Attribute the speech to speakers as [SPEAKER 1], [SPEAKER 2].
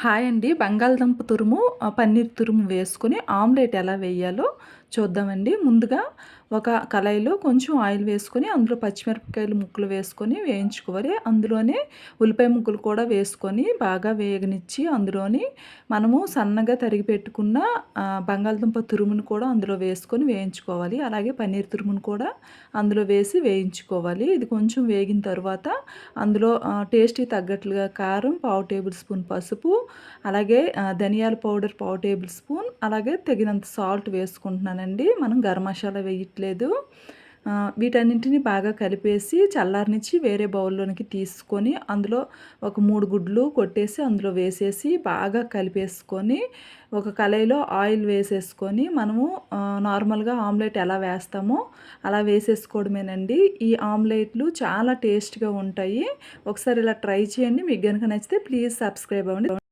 [SPEAKER 1] Hi అండి. బంగాళదుంప తురుము, పన్నీర్ తురుము వేసుకొని ఆమ్లెట్ ఎలా వేయాలో చూద్దామండి. ముందుగా ఒక కళాయిలో కొంచెం ఆయిల్ వేసుకొని, అందులో పచ్చిమిరపకాయలు ముక్కలు వేసుకొని వేయించుకోవాలి. అందులోనే ఉల్లిపాయ ముక్కలు కూడా వేసుకొని బాగా వేగనిచ్చి, అందులోని మనము సన్నగా తరిగి పెట్టుకున్న బంగాళదుంప తురుమును కూడా అందులో వేసుకొని వేయించుకోవాలి. అలాగే పన్నీర్ తురుమును కూడా అందులో వేసి వేయించుకోవాలి. ఇది కొంచెం వేగిన తరువాత అందులో టేస్ట్‌కి తగ్గట్లుగా కారం, పావు టేబుల్ స్పూన్ పసుపు, అలాగే ధనియాల పౌడర్ పావు టేబుల్ స్పూన్, అలాగే తగినంత సాల్ట్ వేసుకుంటున్నానండి. మనం గరం మసాలా వేయట్లేదు. వీటన్నింటిని బాగా కలిపేసి చల్లారనిచ్చి వేరే బౌల్‌లోనికి తీసుకొని, అందులో ఒక 3 గుడ్లు కొట్టేసి అందులో వేసేసి బాగా కలిపేసుకొని, ఒక కళాయిలో ఆయిల్ వేసేసుకొని మనము నార్మల్‌గా ఆమ్లెట్ ఎలా వేస్తామో అలా వేసేసుకోవడమేనండి. ఈ ఆమ్లెట్‌లు చాలా టేస్ట్‌గా ఉంటాయి. ఒకసారి ఇలా ట్రై చేయండి. మీకు గనుక నచ్చితే ప్లీజ్ సబ్స్క్రైబ్ అవ్వండి.